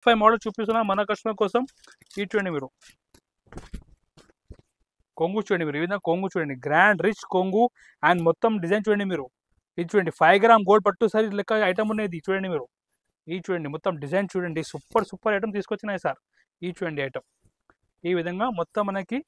5 model చూపిస్తున్నా మన customer కోసం. ఇది చూడండి మీరు, కొంగు చూడండి మీరు, ఈ విధంగా కొంగు చూడండి, గ్రాండ్ రిచ్ కొంగు అండ్ మొత్తం డిజైన్ చూడండి మీరు. ఇది చూడండి 5 గ్రామ్ గోల్డ్ పట్టు సారీ లెక్క ఐటమ్ ఉన్నది చూడండి మీరు. ఇది చూడండి మొత్తం డిజైన్ చూడండి, సూపర్ ఐటమ్ తీసుకొచ్చినాయి సార్. ఇది చూడండి ఐటమ్ ఈ విధంగా మొత్తం మనకి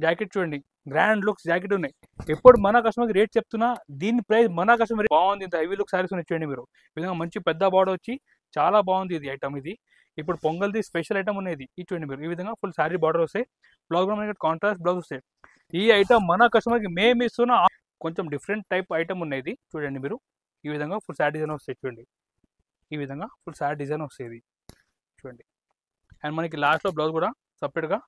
జాకెట్ చూడండి, గ్రాండ్ లుక్స్ జాకెట్ ఉన్నాయి. ఎప్పుడు మన కస్టమర్కి రేట్ చెప్తున్నా, దీని ప్రైస్ మన కస్టమర్ బాగుంది. ఇంత హెవీ లుక్ సారీస్ ఉన్నాయి చూడండి మీరు. ఈ విధంగా మంచి పెద్ద బార్డర్ వచ్చి చాలా బాగుంది ఇది ఐటమ్. ఇది ఇప్పుడు పొంగల్ది స్పెషల్ ఐటమ్ ఉన్నది. ఇది చూడండి మీరు, ఈ విధంగా ఫుల్ సారీ బార్డర్ వస్తాయి, బ్లౌజ్ మనకి కాంట్రాస్ట్ బ్లౌజ్ వస్తాయి. ఈ ఐటమ్ మన కస్టమర్కి మేము ఇస్తున్న కొంచెం డిఫరెంట్ టైప్ ఐటమ్ ఉన్నది చూడండి మీరు. ఈ విధంగా ఫుల్ సారీ డిజైన్ వస్తాయి చూడండి, ఈ విధంగా ఫుల్ సారీ డిజైన్ వస్తుంది చూడండి. అండ్ మనకి లాస్ట్లో బ్లౌజ్ కూడా సపరేట్గా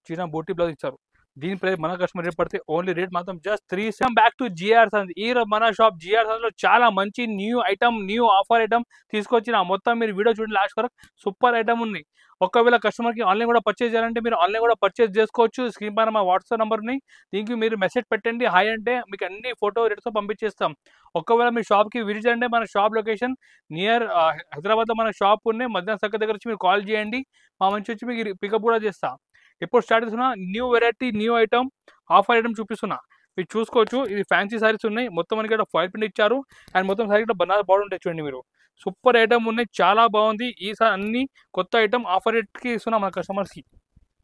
చిన్న బూటీ బ్లౌజ్ ఇచ్చారు. దీని ప్రైస్ మన కస్టమర్ రేట్ పడితే ఓన్లీ రేట్ మాత్రం just 3. Back to GR sons. ఈ మన షాప్ జిఆర్ సన్స్ లో చాలా మంచి new item, new offer item తీసుకొచ్చిన మొత్తం మీరు వీడియో చూడండి లాస్ట్ వరకు. సూపర్ ఐటమ్ ఉంది. ఒకవేళ కస్టమర్కి ఆన్లైన్ కూడా పర్చేజ్ చేయాలంటే మీరు ఆన్లైన్ కూడా పర్చేజ్ చేసుకోవచ్చు. స్క్రీన్ పైన మా వాట్సాప్ నెంబర్ని, దీనికి మీరు మెసేజ్ పెట్టండి హాయ్ అంటే మీకు అన్ని ఫోటో రేట్తో పంపించేస్తాం. ఒకవేళ మీ షాప్కి విజిట్ అంటే మన షాప్ లొకేషన్ నియర్ హైదరాబాద్లో మన షాప్ ఉన్నాయి. మధ్యాహ్నం సక్క దగ్గర వచ్చి మీరు కాల్ చేయండి, మా మంచి వచ్చి మీకు పికప్ కూడా చేస్తాం. ఎప్పుడు స్టార్ట్ చేస్తున్నా new variety, new item, offer item చూపిస్తున్నా, మీరు చూసుకోవచ్చు. ఇది ఫ్యాన్సీ సారీస్ ఉన్నాయి, మొత్తం మనకి ఇక్కడ ఫాయిల్ ప్రింట్ ఇచ్చారు అండ్ మొత్తం సారీ ఇక్కడ బనారస్ బార్డర్ ఉంటాయి చూడండి మీరు. సూపర్ ఐటమ్ ఉన్నాయి, చాలా బాగుంది. ఈసారి అన్ని కొత్త ఐటమ్ ఆఫర్ రేట్కి ఇస్తున్నాం మన కస్టమర్స్కి.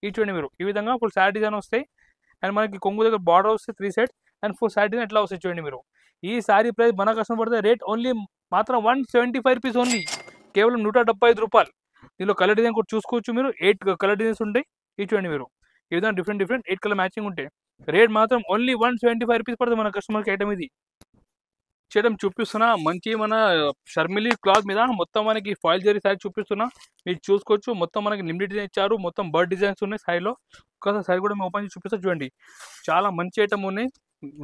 ఇది చూడండి మీరు, ఈ విధంగా ఫుల్ సారీ డిజైన్ వస్తాయి అండ్ మనకి కొంగు దగ్గర బార్డర్ వస్తాయి 3 side and full sorry design ఎట్లా వస్తాయి చూడండి మీరు. ఈ సారీ ప్రైస్ మన కస్టమర్ పడితే రేట్ ఓన్లీ మాత్రం 175 రూపీస్ ఓన్లీ, కేవలం 175 రూపాయలు. దీనిలో కలర్ డిజైన్ కూడా చూసుకోవచ్చు మీరు, 8 కలర్ డిజైన్స్ ఉంటాయి. ఇది చూడండి మీరు, ఈ విధంగా డిఫరెంట్ 8 కలర్ మ్యాచింగ్ ఉంటాయి. రేట్ మాత్రం ఓన్లీ 175 రూపీస్ పడుతుంది మన కస్టమర్కి ఐటమ్. ఇది చేయడం చూపిస్తున్నా మంచి మన షర్మిలీ క్లాత్ మీద మొత్తం మనకి ఫాయిల్ జరీ సారీ చూపిస్తున్నా, మీరు చూసుకోవచ్చు. మొత్తం మనకి లిమిటెడ్ డిజైన్ ఇచ్చారు, మొత్తం బర్డ్ డిజైన్స్ ఉన్నాయి సారీలో. ఒకసారి సారీ కూడా మేము ఓపెన్ చేసి చూపిస్తా చూడండి. చాలా మంచి ఐటమ్ ఉన్నాయి,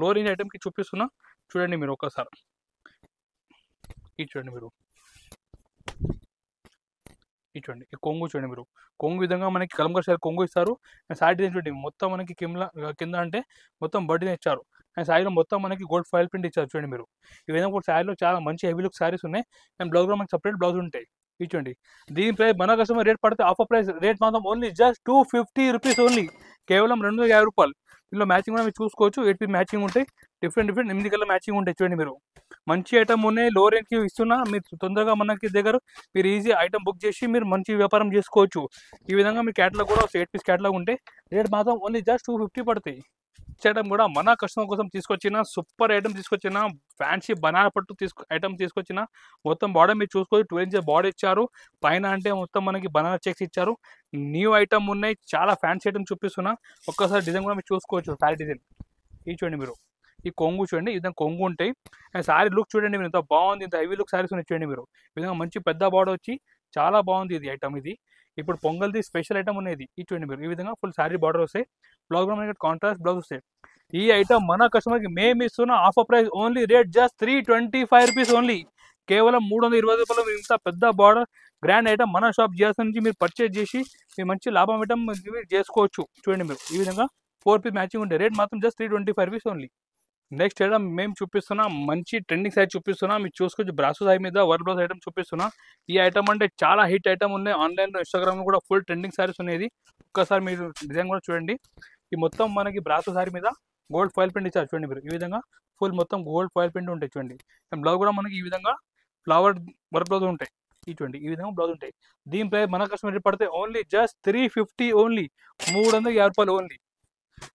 లో రేంజ్ ఐటమ్కి చూపిస్తున్నా చూడండి మీరు ఒకసారి. ఇది చూడండి మీరు, ఇది చూడండి, ఈ కొంగు చూడండి మీరు. కొంగు విధంగా మనకి కలంకారీ సారీ కొంగు ఇస్తారు అండ్ సారీ డిజైన్ చూడండి. మొత్తం మనకి కింద అంటే మొత్తం బర్డ్ డిజైన్ ఇచ్చారు అండ్ సారీలో మొత్తం మనకి గోల్డ్ ఫాయిల్ ప్రింట్ ఇచ్చారు చూడండి మీరు. ఈ విధంగా కూడా సారీలో చాలా మంచి హెవీ లుక్ సారీస్ ఉన్నాయి అండ్ బ్లౌజ్ కూడా మనకి సపరేట్ బ్లౌజ్ ఉంటాయి. ఇది చూడండి, దీని ప్రైస్ మన కస్టమర్ రేట్ పడితే ఆఫర్ ప్రైస్ రేట్ మాత్రం ఓన్లీ జస్ట్ 250 రూపీస్ ఓన్లీ, కేవలం 250 రూపాయలు. ఇందులో మ్యాచింగ్ కూడా మీరు చూసుకోవచ్చు, 8 పీస్ మ్యాచింగ్ ఉంటాయి, డిఫరెంట్ 8 కలర్ మ్యాచింగ్ ఉంటాయి చూడండి మీరు. మంచి ఐటమ్ ఉన్నాయి, లో రేంజ్కి ఇస్తున్నా, మీరు తొందరగా మనకి దగ్గర మీరు ఈజీ ఐటమ్ బుక్ చేసి మీరు మంచి వ్యాపారం చేసుకోవచ్చు. ఈ విధంగా మీ క్యాటలాగ్ కూడా 8 పీస్ క్యాటలాగ్ ఉంటే రేట్ మాత్రం ఓన్లీ జస్ట్ 250 పడతాయి. ఐటమ్ కూడా మన కస్టమర్ కోసం తీసుకొచ్చిన సూపర్ ఐటమ్ తీసుకొచ్చిన, ఫ్యాన్సీ బనానా పట్టు ఐటమ్ తీసుకొచ్చిన. మొత్తం బార్డర్ మీరు చూసుకోవచ్చు, 12 ఇంచెస్ బార్డర్ ఇచ్చారు, పైన అంటే మొత్తం మనకి బనానా చెక్స్ ఇచ్చారు. న్యూ ఐటమ్ ఉన్నాయి, చాలా ఫ్యాన్సీ ఐటమ్ చూపిస్తున్నా. ఒక్కసారి డిజైన్ కూడా మీరు చూసుకోవచ్చు, సారీ డిజైన్. ఇది చూడండి మీరు, ఈ కొంగు చూడండి, ఈ విధంగా కొంగు ఉంటాయి అండ్ సారీ లుక్ చూడండి మీరు, ఇంత బాగుంది. ఇంత హెవీ లుక్ సారీస్ ఉన్నాయి చూడండి మీరు. ఈ విధంగా మంచి పెద్ద బార్డర్ వచ్చి చాలా బాగుంది ఇది ఐటమ్. ఇది ఇప్పుడు పొంగల్ది స్పెషల్ ఐటమ్ ఉన్నది. ఇది చూడండి మీరు, ఈ విధంగా ఫుల్ సారీ బార్డర్ వస్తాయి, బ్లౌజ్ కూడా మనకి కాంట్రాస్ట్ బ్లౌజ్ వస్తాయి. ఈ ఐటమ్ మన కస్టమర్కి మేము ఇస్తున్న offer price only rate just 325 rupees only, కేవలం 320 రూపాయలు. మీరు ఇంత పెద్ద బార్డర్ గ్రాండ్ ఐటమ్ మన షాప్ జిఆర్ నుంచి మీరు పర్చేజ్ చేసి మీరు మంచి లాభం ఐటమ్ మీరు చేసుకోవచ్చు చూడండి మీరు. ఈ విధంగా 4 పీస్ మ్యాచింగ్ ఉంటాయి, రేట్ మాత్రం just 325 rupees only. Next item మేము చూపిస్తున్నా మంచి ట్రెండింగ్ సైజ్ చూపిస్తున్నా, మీరు చూసుకోవచ్చు. బ్రాసో సాయి మీద వర్క్ బ్లౌజ్ ఐటమ్ చూపిస్తున్నా. ఈ ఐటమ్ అంటే చాలా హిట్ ఐటమ్ ఉన్నాయి, ఆన్లైన్లో ఇన్స్టాగ్రామ్లో కూడా ఫుల్ ట్రెండింగ్ సారీస్ ఉన్నాయి. ఒక్కసారి మీరు డిజైన్ కూడా చూడండి. ఈ మొత్తం మనకి బ్రాసో సారీ మీద గోల్డ్ ఫాయిల్ ప్రింట్ ఇచ్చారు చూడండి మీరు. ఈ విధంగా ఫుల్ మొత్తం గోల్డ్ ఫాయిల్ ప్రింట్ ఉంటాయి చూడండి. బ్లౌజ్ కూడా మనకి ఈ విధంగా ఫ్లవర్ వర్క్ బ్లౌజ్ ఉంటాయి. ఇది చూడండి, ఈ విధంగా బ్లౌజ్ ఉంటాయి. దీని ప్రైస్ మన కస్టమర్ పడితే ఓన్లీ జస్ట్ 350 ఓన్లీ, 350 రూపాయలు ఓన్లీ.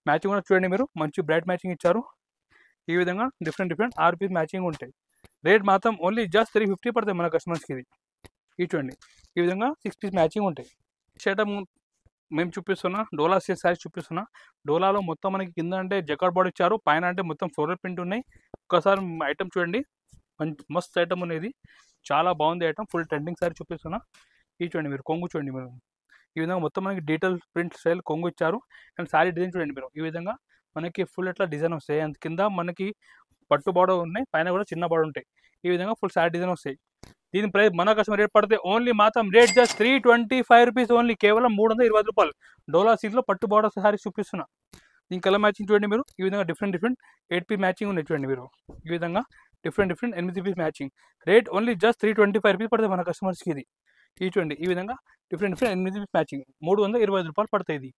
మ్యాచింగ్ కూడా చూడండి మీరు, మంచి బ్రైట్ మ్యాచింగ్ ఇచ్చారు. ఈ విధంగా డిఫరెంట్ 6 పీస్ మ్యాచింగ్ ఉంటాయి, రేట్ మాత్రం ఓన్లీ జస్ట్ 350 పడతాయి మన కస్టమర్స్కి. ఇది చూడండి, ఈ విధంగా 6 పీస్ మ్యాచింగ్ ఉంటాయి. షర్టమ్ మేము చూపిస్తున్నా, డోలా సిల్క్ సారీస్ చూపిస్తున్నా. డోలాలో మొత్తం మనకి కింద అంటే జకార్డ్ బార్డర్ ఇచ్చారు, పైన అంటే మొత్తం ఫ్లోరల్ ప్రింట్ ఉన్నాయి. ఒక్కసారి ఐటమ్ చూడండి, మంచి మస్త్ ఐటమ్ అనేది, చాలా బాగుంది ఐటమ్. ఫుల్ ట్రెండింగ్ సారీ చూపిస్తున్నా. ఇది చూడండి మీరు, కొంగు చూడండి మీరు. ఈ విధంగా మొత్తం మనకి డీటెయిల్ ప్రింట్ స్టైల్ కొంగు ఇచ్చారు అండ్ సారీ డిజైన్ చూడండి మీరు. ఈ విధంగా మనకి ఫుల్ ఎట్లా డిజైన్ వస్తాయి అండ్ కింద మనకి పట్టు బార్డర్ ఉన్నాయి, పైన కూడా చిన్న బార్డర్ ఉంటాయి. ఈ విధంగా ఫుల్ సారీ డిజైన్ వస్తాయి. దీని ప్రైస్ మన కస్టమర్ రేట్ పడితే ఓన్లీ మాత్రం రేట్ జస్ట్ 325 రూపీస్ ఓన్లీ, కేవలం 320 రూపాయలు. డోలా సిల్క్లో పట్టు బార్డర్ సారీస్ చూపిస్తున్నా. దీని కలర్ మ్యాచింగ్ చూడండి మీరు. ఈ విధంగా డిఫరెంట్ 8 పీస్ మ్యాచింగ్ ఉన్నాయి చూడండి మీరు. ఈ విధంగా different 8 piece matching, rate only just 325 rupees పడుతుంది మన కస్టమర్స్కి. ఇది ఈ చూడండి ఈ విధంగా డిఫరెంట్ డిఫరెంట్ 8 మ్యాచింగ్ 325 రూపాయలు పడతాయి. ఇది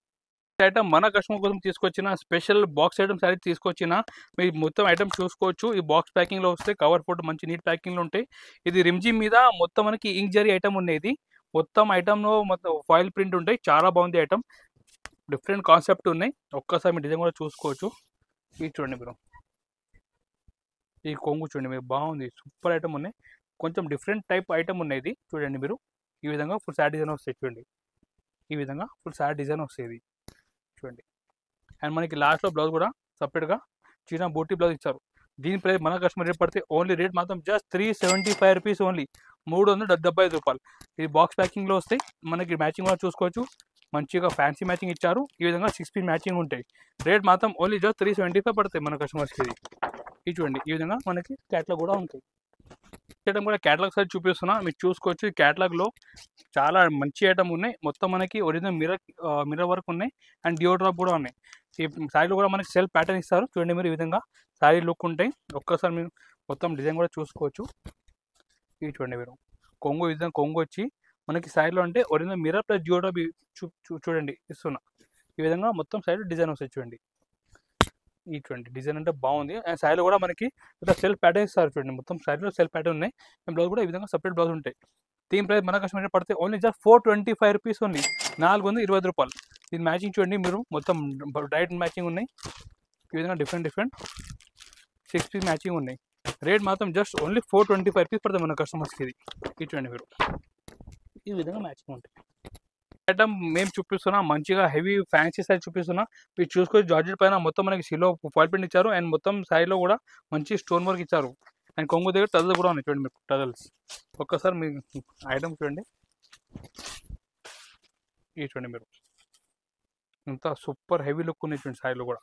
ఐటమ్ మన కస్టమర్ కోసం తీసుకొచ్చిన స్పెషల్ బాక్స్ ఐటమ్స్ అనేది తీసుకొచ్చిన మీరు మొత్తం ఐటమ్ చూసుకోవచ్చు. ఈ బాక్స్ ప్యాకింగ్లో వస్తే కవర్ ఫోటో మంచి నీట్ ప్యాకింగ్లో ఉంటాయి. ఇది రిమ్జీ మీద మొత్తం మనకి ఇంక్ జరీ ఐటమ్ ఉండేది. మొత్తం ఐటమ్లో మొత్తం ఫాయిల్ ప్రింట్ ఉంటాయి. చాలా బాగుంది ఐటమ్, డిఫరెంట్ కాన్సెప్ట్ ఉన్నాయి. ఒక్కసారి మీ డిజైన్ కూడా చూసుకోవచ్చు. ఇది చూడండి మీరు, ఈ కొంగు చూడండి మీరు, బాగుంది, సూపర్ ఐటమ్ ఉన్నాయి. కొంచెం డిఫరెంట్ టైప్ ఐటమ్ ఉన్నాయి. ఇది చూడండి మీరు, ఈ విధంగా ఫుల్ శారీ డిజైన్ వస్తాయి. చూడండి ఈ విధంగా ఫుల్ శారీ డిజైన్ వస్తుంది చూడండి. అండ్ మనకి లాస్ట్లో బ్లౌజ్ కూడా సపరేట్గా చిన్న బూటీ బ్లౌజ్ ఇచ్చారు. దీని ప్రైస్ మన కస్టమర్ రేట్ పడితే ఓన్లీ రేట్ మాత్రం జస్ట్ 375 రూపీస్ ఓన్లీ, 375 రూపాయలు. ఇది బాక్స్ ప్యాకింగ్లో వస్తాయి. మనకి మ్యాచింగ్ కూడా చూసుకోవచ్చు. మంచిగా ఫ్యాన్సీ మ్యాచింగ్ ఇచ్చారు. ఈ విధంగా 6 పీస్ మ్యాచింగ్ ఉంటాయి. రేట్ మాత్రం ఓన్లీ జస్ట్ 375 పడతాయి మన కస్టమర్స్కి. ఇది చూడండి ఈ విధంగా మనకి క్యాట్లాగ్ కూడా ఉంటాయి. ఐటమ్ కూడా క్యాటలాగ్ సైజ్ చూపిస్తున్నా, మీరు చూసుకోవచ్చు. ఈ క్యాటలాగ్లో చాలా మంచి ఐటమ్ ఉన్నాయి. మొత్తం మనకి ఒరిజినల్ మిర్రర్ వర్క్ ఉన్నాయి అండ్ డియో డ్రాప్ కూడా ఉన్నాయి. ఈ శారీలో కూడా మనకి సెల్ఫ్ ప్యాటర్న్ ఇస్తారు. చూడండి మీరు, ఈ విధంగా శారీ లుక్ ఉంటాయి. ఒక్కసారి మీరు మొత్తం డిజైన్ కూడా చూసుకోవచ్చు. ఇది చూడండి మీరు, కొంగు ఈ విధంగా కొంగు వచ్చి మనకి శారీలో అంటే ఒరిజినల్ మిర్రర్ ప్లస్ డియో డ్రాప్ చూడండి ఇస్తున్నా. ఈ విధంగా మొత్తం శారీ డిజైన్ వస్తాయి. చూడండి ఈ చూడండి డిజైన్ అంటే బాగుంది. అండ్ శారీలో కూడా మనకి ఇట్లా సెల్ఫ్ ప్యాటర్న్ ఇస్తారు. చూడండి మొత్తం శారీలో సెల్ఫ్ ప్యాటర్న్ ఉన్నాయి. అండ్ బ్లౌజ్ కూడా ఈ విధంగా సపరేట్ బ్లౌజ్ ఉంటాయి. దీని ప్రైస్ మన కస్టమర్ పడితే ఓన్లీ జస్ట్ 425 రూపీస్ ఓన్లీ, 420 రూపాయలు. దీని మ్యాచింగ్ చూడండి మీరు, మొత్తం డైరెక్ట్ మ్యాచింగ్ ఉన్నాయి. ఈ విధంగా డిఫరెంట్ 6 పీస్ మ్యాచింగ్ ఉన్నాయి. రేట్ మాత్రం జస్ట్ ఓన్లీ 425 రూపీస్ పడుతుంది మన కస్టమర్స్కి. ఇది చూడండి మీరు, ఈ విధంగా మ్యాచింగ్ ఉంటాయి. ఐటమ్ మేము చూపిస్తున్నా మంచిగా హెవీ ఫ్యాన్సీ సైజ్ చూపిస్తున్నా. మీరు చూసుకొని జార్జెట్ పైన మొత్తం మనకి సిలో ఫాయిల్ ప్రింట్ ఇచ్చారు. అండ్ మొత్తం సైడ్లో కూడా మంచి స్టోన్ వర్క్ ఇచ్చారు. అండ్ కొంగు దగ్గర టజల్స్ కూడా ఉన్నాయి. చూడండి మీరు టజల్స్. ఒక్కసారి మీ ఐటమ్ చూడండి, ఇది చూడండి మీరు, ఇంత సూపర్ హెవీ లుక్ ఉన్నాయి. చూడండి శారీలో కూడా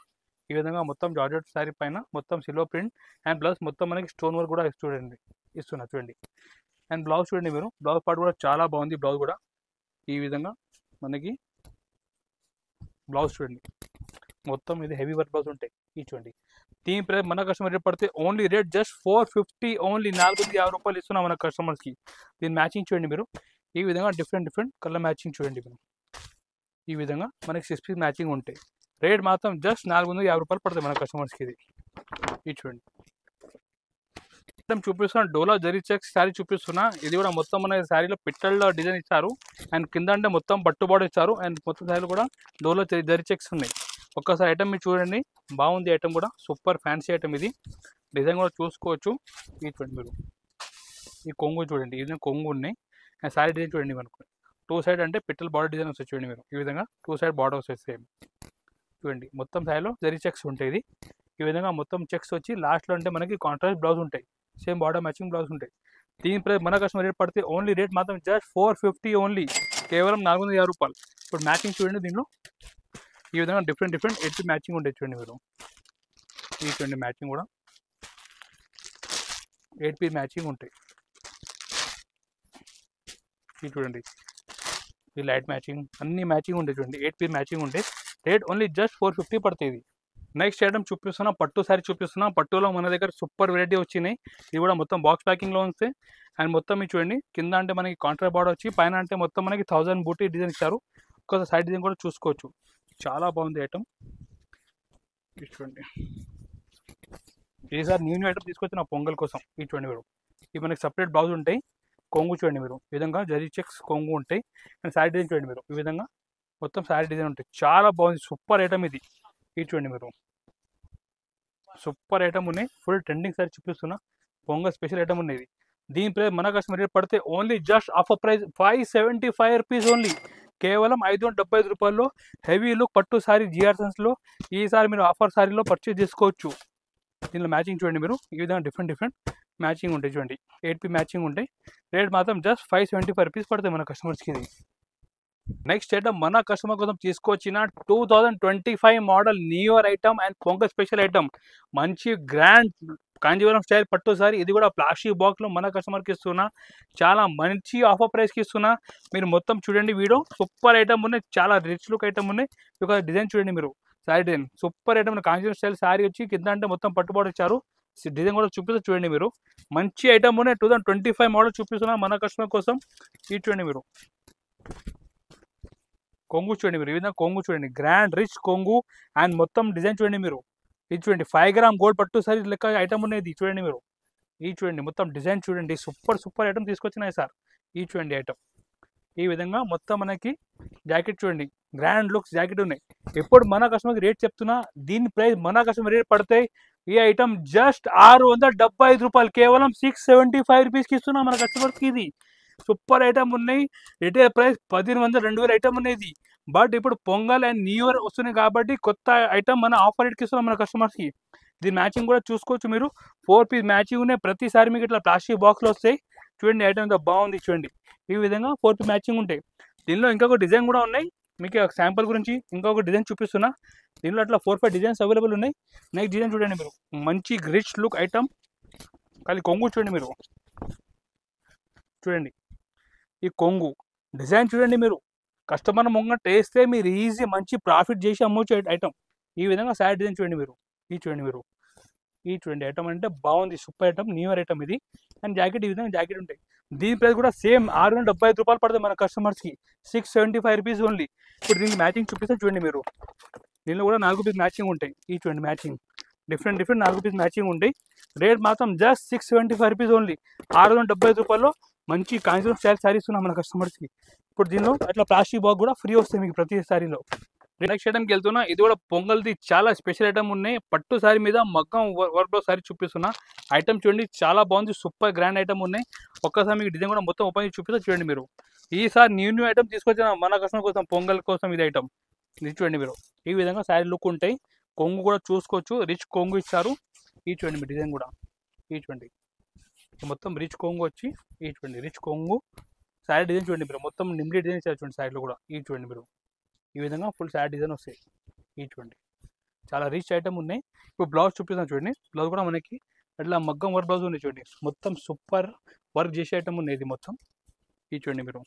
ఈ విధంగా మొత్తం జార్జెట్ శారీ పైన మొత్తం సిల్వర్ ప్రింట్ అండ్ ప్లస్ మొత్తం మనకి స్టోన్ వర్క్ కూడా చూడండి ఇస్తున్నా. చూడండి అండ్ బ్లౌజ్ చూడండి మీరు, బ్లౌజ్ పార్ట్ కూడా చాలా బాగుంది. బ్లౌజ్ కూడా ఈ విధంగా మనకి బ్లౌజ్ చూడండి, మొత్తం ఇది హెవీ వర్క్ బ్లౌజ్ ఉంటాయి. ఇది చూడండి. దీని ప్రైస్ మన కస్టమర్ రేట్ పడితే ఓన్లీ రేట్ జస్ట్ 450 ఓన్లీ, 450 రూపాయలు ఇస్తున్నాం మన కస్టమర్స్కి. దీని మ్యాచింగ్ చూడండి మీరు, ఈ విధంగా డిఫరెంట్ కలర్ మ్యాచింగ్ చూడండి మీరు. ఈ విధంగా మనకి 6 పీస్ మ్యాచింగ్ ఉంటాయి. రేట్ మాత్రం జస్ట్ 450 రూపాయలు పడుతుంది మన కస్టమర్స్కి. ఇది చూడండి చూపిస్తున్నా, డోలా జరీ చెక్స్ శారీ చూపిస్తున్నా. ఇది కూడా మొత్తం మన శారీలో పిట్టల్లో డిజైన్ ఇచ్చారు. అండ్ కింద అంటే మొత్తం పట్టుబాటు ఇచ్చారు. అండ్ మొత్తం శారీలో కూడా డోలా జరీ చెక్స్ ఉన్నాయి. ఒక్కసారి ఐటమ్ మీరు చూడండి, బాగుంది ఐటమ్ కూడా, సూపర్ ఫ్యాన్సీ ఐటమ్. ఇది డిజైన్ కూడా చూసుకోవచ్చు. ఇది చూడండి మీరు, ఈ కొంగు చూడండి, ఈ విధంగా కొంగు ఉన్నాయి. అండ్ శారీ డిజైన్ చూడండి మనకు 2 సైడ్ అంటే పిట్టల బార్డర్ డిజైన్ వస్తాయి. చూడండి మీరు, ఈ విధంగా 2 సైడ్ బార్డర్ వస్తాయి సేమ్. చూడండి మొత్తం శారీలో జరీ చెక్స్ ఉంటాయి. ఇది ఈ విధంగా మొత్తం చెక్స్ వచ్చి లాస్ట్లో అంటే మనకి కాంట్రాస్ట్ బ్లౌజ్ ఉంటాయి. సేమ్ బార్డర్ మ్యాచింగ్ బ్లౌజ్ ఉంటాయి. దీని ప్రైస్ మన కస్టమర్ రేట్ పడితే ఓన్లీ రేట్ మాత్రం జస్ట్ 450 ఓన్లీ, కేవలం 450 రూపాయలు. ఇప్పుడు మ్యాచింగ్ చూడండి, దీనిలో ఈ విధంగా డిఫరెంట్ 8 మ్యాచింగ్ ఉంటాయి. చూడండి మీరు, ఈ చూడండి మ్యాచింగ్ కూడా 8 పీస్ మ్యాచింగ్ ఉంటాయి. ఇది చూడండి, ఈ లైట్ మ్యాచింగ్ అన్ని మ్యాచింగ్ ఉంటాయి. చూడండి 8 పీస్ మ్యాచింగ్ ఉంటాయి. రేట్ ఓన్లీ జస్ట్ 450 పడుతుంది. నెక్స్ట్ ఐటమ్ చూపిస్తున్నా, పట్టు శారీ చూపిస్తున్నా. పట్టులో మన దగ్గర సూపర్ వెరైటీ వచ్చినాయి. ఇది కూడా మొత్తం బాక్స్ ప్యాకింగ్లో వస్తాయి. అండ్ మొత్తం ఇది చూడండి, కింద అంటే మనకి కాంట్రాస్ట్ బార్డర్ వచ్చి, పైన అంటే మొత్తం మనకి 1000 బూటీ డిజైన్ ఇచ్చారు. ఒకసారి సైడ్ డిజైన్ కూడా చూసుకోవచ్చు. చాలా బాగుంది ఐటమ్. ఇది చూడండి, ఈసారి న్యూ ఐటమ్ తీసుకొచ్చిన పొంగల్ కోసం. ఇది చూడండి మీరు, ఇవి మనకి సపరేట్ బ్లౌజ్ ఉంటాయి. కొంగు చూడండి మీరు, ఈ విధంగా జరీ చెక్స్ కొంగు ఉంటాయి. అండ్ శారీ డిజైన్ చూడండి మీరు, ఈ విధంగా మొత్తం శారీ డిజైన్ ఉంటాయి. చాలా బాగుంది, సూపర్ ఐటమ్ ఇది. ఇది చూడండి మీరు, సూపర్ ఐటమ్ ఉన్నాయి. ఫుల్ ట్రెండింగ్ శారీ చూపిస్తున్నా. పొంగల్ స్పెషల్ ఐటమ్ ఉన్నాయి. దీని ప్రైస్ మన కస్టమర్ రేట్ పడితే only just offer price 575 rupees only, కేవలం 575 రూపాయల్లో హెవీ లుక్ పట్టు శారీ జిఆర్సన్స్లో. ఈసారి మీరు ఆఫర్ శారీలో పర్చేజ్ చేసుకోవచ్చు. దీనిలో మ్యాచింగ్ చూడండి మీరు, ఈ విధంగా డిఫరెంట్ మ్యాచింగ్ ఉంటాయి. చూడండి 8 పీస్ మ్యాచింగ్ ఉంటాయి. రేట్ మాత్రం జస్ట్ 575 రూపీస్ పడుతుంది మన కస్టమర్స్కి. ఇది నెక్స్ట్ ఐటమ్ మన కస్టమర్ కోసం తీసుకొచ్చిన 2025 model new year item and pongal special item. మంచి గ్రాండ్ కాంజీవరం స్టైల్ పట్టు సారీ. ఇది కూడా ప్లాస్టిక్ బాక్స్లో మన కస్టమర్కి ఇస్తున్నా. చాలా మంచి ఆఫర్ ప్రైస్కి ఇస్తున్నా. మీరు మొత్తం చూడండి వీడియో, సూపర్ ఐటమ్ ఉన్నాయి. చాలా రిచ్ లుక్ ఐటమ్ ఉన్నాయి. ఒక డిజైన్ చూడండి మీరు, sari design super item. Kanjeevaram style sari వచ్చి కింద అంటే మొత్తం పట్టుబాటు ఇచ్చారు. డిజైన్ కూడా చూపిస్తా చూడండి మీరు. మంచి ఐటమ్ ఉన్నాయి. 2025 మోడల్ చూపిస్తున్నా మన కస్టమర్ కోసం. ఇది చూడండి మీరు, కొంగు చూడండి మీరు. ఈ విధంగా కొంగు చూడండి, గ్రాండ్ రిచ్ కొంగు అండ్ మొత్తం డిజైన్ చూడండి మీరు. ఇది చూడండి 5 గ్రామ్ గోల్డ్ పట్టు సారీ లెక్క ఐటమ్ ఉన్నది చూడండి మీరు. ఇది చూడండి మొత్తం డిజైన్ చూడండి, సూపర్ ఐటమ్ తీసుకొచ్చినాయి సార్. ఇది చూడండి ఐటమ్ ఈ విధంగా మొత్తం మనకి జాకెట్ చూడండి, గ్రాండ్ లుక్స్ జాకెట్ ఉన్నాయి. ఇప్పుడు మన కస్టమర్కి రేట్ చెప్తున్నా, దీని ప్రైస్ మన కస్టమర్ రేట్ పడతాయి. ఈ ఐటమ్ జస్ట్ 675 రూపాయలు, కేవలం 675 రూపీస్కి ఇస్తున్నా మన కస్టమర్కి. ఇది సూపర్ ఐటమ్ ఉన్నాయి. రిటైల్ ప్రైస్ 1500-2000 ఐటమ్ ఉన్నాయి. బట్ ఇప్పుడు పొంగల్ అండ్ న్యూ ఇయర్ వస్తున్నాయి కాబట్టి కొత్త ఐటమ్ మన ఆఫర్ రేట్కి ఇస్తున్నాం మన కస్టమర్స్కి. దీని మ్యాచింగ్ కూడా చూసుకోవచ్చు మీరు. 4 పీస్ మ్యాచింగ్ ఉన్నాయి. ప్రతిసారి మీకు ఇట్లా ప్లాస్టిక్ బాక్స్లో వస్తాయి చూడండి. ఐటమ్ ఎంత బాగుంది చూడండి. ఈ విధంగా 4 పీస్ మ్యాచింగ్ ఉంటాయి. దీనిలో ఇంకొక డిజైన్ కూడా ఉన్నాయి. మీకు శాంపుల్ గురించి ఇంకొక డిజైన్ చూపిస్తున్నా. దీనిలో అట్లా 4-5 డిజైన్స్ అవైలబుల్ ఉన్నాయి. నెక్స్ట్ డిజైన్ చూడండి మీరు, మంచి రిచ్ లుక్ ఐటమ్. కానీ కొంగు చూడండి మీరు, చూడండి ఈ కొంగు డిజైన్ చూడండి మీరు. కస్టమర్ ముంగట వేస్తే మీరు ఈజీ మంచి ప్రాఫిట్ చేసి అమ్మొచ్చు ఐటమ్. ఈ విధంగా శారీ డిజైన్ చూడండి మీరు. ఇది చూడండి మీరు, ఈ చూడండి ఐటమ్ అంటే బాగుంది, super item, new year item ఇది. అండ్ జాకెట్ ఈ విధంగా జాకెట్ ఉంటాయి. దీని ప్రైస్ కూడా సేమ్ 675 రూపాయలు పడుతుంది మన కస్టమర్స్కి, 675 రూపీస్ ఓన్లీ. ఇప్పుడు దీనికి మ్యాచింగ్ చూపిస్తే చూడండి మీరు. దీనిలో కూడా 4 పీస్ మ్యాచింగ్ ఉంటాయి. ఈ చూడండి మ్యాచింగ్ డిఫరెంట్ 4 పీస్ మ్యాచింగ్ ఉంటాయి. రేట్ మాత్రం జస్ట్ 675 రూపీస్ ఓన్లీ. 675 రూపాయల్లో మంచి కాన్సెప్ట్ స్టైల్ శారీస్ ఉన్నాయి మన కస్టమర్స్కి. ఇప్పుడు దీనిలో అట్లా ప్లాస్టిక్ బాక్స్ కూడా ఫ్రీ వస్తాయి మీకు ప్రతి శారీలో. నెక్స్ట్ ఐటమ్కి వెళ్తున్నా. ఇది కూడా పొంగల్ది చాలా స్పెషల్ ఐటమ్ ఉన్నాయి. పట్టు శారీ మీద మగ్గం వర్క్ బ్లౌజ్ శారీ చూపిస్తున్నా. ఐటమ్ చూడండి చాలా బాగుంది, సూపర్ గ్రాండ్ ఐటమ్ ఉన్నాయి. ఒక్కసారి మీకు డిజైన్ కూడా మొత్తం ఓపెన్ చేసి చూపిస్తా చూడండి మీరు. ఈసారి న్యూ ఐటమ్ తీసుకొచ్చిన మన కస్టమర్ కోసం, పొంగల్ కోసం ఇది ఐటమ్. ఇది చూడండి మీరు. ఈ విధంగా శారీ లుక్ ఉంటాయి. కొంగు కూడా చూసుకోవచ్చు, రిచ్ కొంగు ఇచ్చారు. ఈ చూడండి మీ డిజైన్ కూడా. ఈ చూడండి మొత్తం రిచ్ కొంగు వచ్చి, ఈ చూడండి రిచ్ కొంగు శారీ డిజైన్ చూడండి మీరు. మొత్తం నిమ్లీ డిజైన్ ఇచ్చారు చూడండి శారీలో కూడా. ఈ చూడండి మీరు, ఈ విధంగా ఫుల్ శారీ డిజైన్ వస్తాయి. ఈ చూడండి చాలా రిచ్ ఐటమ్ ఉన్నాయి. ఇప్పుడు బ్లౌజ్ చూపిస్తాను చూడండి. బ్లౌజ్ కూడా మనకి అట్లా మగ్గం వర్క్ బ్లౌజ్ ఉంది చూడండి. మొత్తం సూపర్ వర్క్ చేసే ఐటమ్ ఉన్నాయి ఇది మొత్తం. ఈ చూడండి మీరు.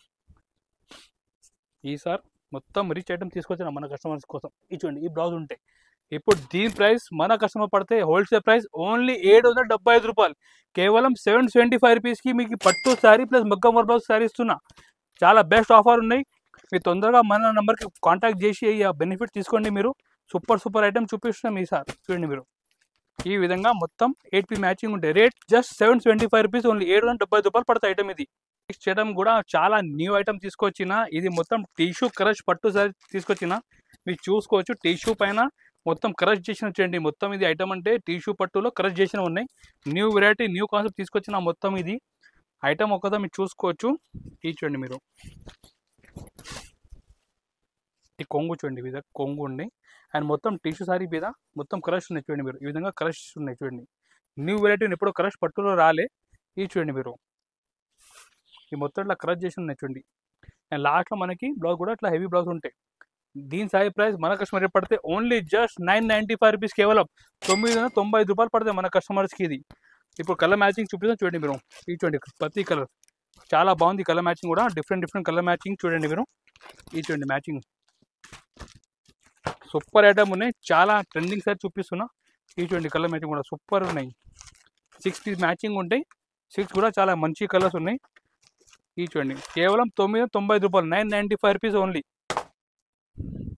ఈసారి మొత్తం రిచ్ ఐటమ్ తీసుకొచ్చిన మన కస్టమర్స్ కోసం. ఈ చూడండి ఈ బ్లౌజ్ ఉంటాయి. ఇప్పుడు దీని ప్రైస్ మన కస్టమర్ పడితే హోల్సేల్ ప్రైస్ ఓన్లీ 775 రూపాయలు, కేవలం 775 రూపీస్కి మీకు పట్టు శారీ ప్లస్ మగ్గం వర్క్ బ్లౌజ్ శారీ ఇస్తున్నా. చాలా బెస్ట్ ఆఫర్ ఉన్నాయి. మీరు తొందరగా మన నెంబర్కి కాంటాక్ట్ చేసి ఈ బెనిఫిట్ తీసుకోండి మీరు. సూపర్ ఐటమ్ చూపిస్తున్నాం ఈసారి చూడండి మీరు. ఈ విధంగా మొత్తం 8 పీస్ మ్యాచింగ్ ఉంటాయి. రేట్ జస్ట్ 775 రూపీస్ ఓన్లీ, 775 రూపాయలు పడుతుంది ఐటమ్ ఇది. నెక్స్ట్ ఐటమ్ కూడా చాలా న్యూ ఐటమ్ తీసుకొచ్చిన. ఇది మొత్తం టిష్యూ క్రష్ పట్టు సారీ తీసుకొచ్చిన. మీరు చూసుకోవచ్చు టిష్యూ పైన మొత్తం క్రష్ చేసిన చూడండి. మొత్తం ఇది ఐటమ్ అంటే టిష్యూ పట్టులో క్రష్ చేసిన ఉన్నాయి. న్యూ వెరైటీ న్యూ కాన్సెప్ట్ తీసుకొచ్చిన మొత్తం ఇది ఐటమ్ ఒకదా మీరు చూసుకోవచ్చు. ఇది చూడండి మీరు. ఈ కొంగు చూడండి, ఈ విధంగా కొంగు ఉన్నాయి. అండ్ మొత్తం టిష్యూ సారీ మీద మొత్తం క్రష్ ఉన్నాయి చూడండి మీరు. ఈ విధంగా క్రష్ ఉన్నాయి చూడండి. న్యూ వెరైటీ ఎప్పుడో క్రష్ పట్టులో రాలే. ఇది చూడండి మీరు. ఈ మొత్తం ఇట్లా క్రష్ చేసి ఉన్నాయి చూడండి. అండ్ లాస్ట్లో మనకి బ్లౌజ్ కూడా ఇట్లా హెవీ బ్లౌజ్ ఉంటాయి. దీని సారీ ప్రైస్ మన కస్టమర్ పడితే ఓన్లీ జస్ట్ 995 రూపీస్, కేవలం 995 రూపాయలు పడతాయి మన కస్టమర్స్కి ఇది. ఇప్పుడు కలర్ మ్యాచింగ్ చూపిస్తాం చూడండి మీరు. ఇది చూడండి ప్రతి కలర్ చాలా బాగుంది. కలర్ మ్యాచింగ్ కూడా డిఫరెంట్ కలర్ మ్యాచింగ్ చూడండి మీరు. ఇది చూడండి మ్యాచింగ్ సూపర్ ఐటమ్ ఉన్నాయి. చాలా ట్రెండింగ్ సారీ చూపిస్తున్నా. ఇది చూడండి కలర్ మ్యాచింగ్ కూడా సూపర్ ఉన్నాయి. 6 పీస్ మ్యాచింగ్ ఉంటాయి. 6 కూడా చాలా మంచి కలర్స్ ఉన్నాయి. ఇది చూడండి కేవలం 995 రూపాయలు, 995 రూపీస్ ఓన్లీ.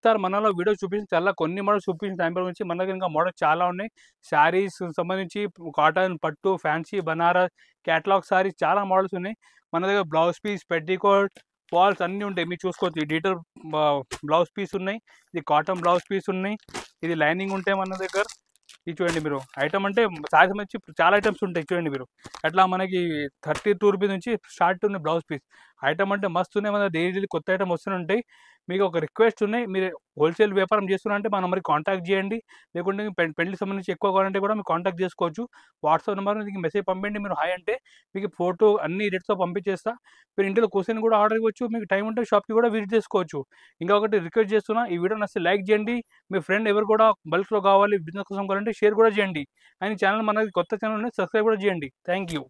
సార్ మనలో వీడియో చూపించి చాలా కొన్ని మోడల్స్ చూపించిన టైం గురించి మన దగ్గర ఇంకా మోడల్స్ చాలా ఉన్నాయి. శారీస్ సంబంధించి కాటన్, పట్టు, ఫ్యాన్సీ, బనారస్, క్యాటలాగ్ శారీస్ చాలా మోడల్స్ ఉన్నాయి మన దగ్గర. బ్లౌజ్ పీస్, పెట్టికోట్, ఫాల్స్ అన్నీ ఉంటాయి. మీరు చూసుకోవచ్చు. ఈ డీటెయిల్ బ్లౌజ్ పీస్ ఉన్నాయి, ఇది కాటన్ బ్లౌజ్ పీస్ ఉన్నాయి, ఇది లైనింగ్ ఉంటాయి మన దగ్గర. ఇది చూడండి మీరు. ఐటమ్ అంటే శారీ సంబంధించి చాలా ఐటమ్స్ ఉంటాయి చూడండి మీరు. అట్లా మనకి 32 రూపీస్ నుంచి స్టార్ట్ ఉంది బ్లౌజ్ పీస్. ఐటమ్ అంటే మస్తు ఉన్నాయి మన డైలీ కొత్త ఐటమ్ వస్తూనే ఉంటాయి. మీకు ఒక రిక్వెస్ట్ ఉన్నాయి, మీరు హోల్సేల్ వ్యాపారం చేస్తున్నారంటే మన నెంబర్కి కాంటాక్ట్ చేయండి. లేకుంటే పెళ్లికి సంబంధించి ఎక్కువ కావాలంటే కూడా మీరు కాంటాక్ట్ చేసుకోవచ్చు. వాట్సాప్ నెంబర్ మీకు మెసేజ్ పంపించండి. మీరు హాయ్ అంటే మీకు ఫోటో అన్ని డీటెయిల్స్తో పంపించేస్తా. మీరు ఇంట్లో కూర్చొని కూడా ఆర్డర్ ఇవ్వచ్చు. మీకు టైం ఉంటే షాప్కి కూడా విజిట్ చేసుకోవచ్చు. ఇంకొకటి రిక్వెస్ట్ చేస్తున్నా, ఈ వీడియో నచ్చితే లైక్ చేయండి. మీ ఫ్రెండ్ ఎవరు కూడా బల్క్లో కావాలి, బిజినెస్ కోసం కావాలంటే షేర్ కూడా చేయండి. అండ్ ఛానల్ మనకి కొత్త ఛానల్ సబ్స్క్రైబ్ కూడా చేయండి. Thank you.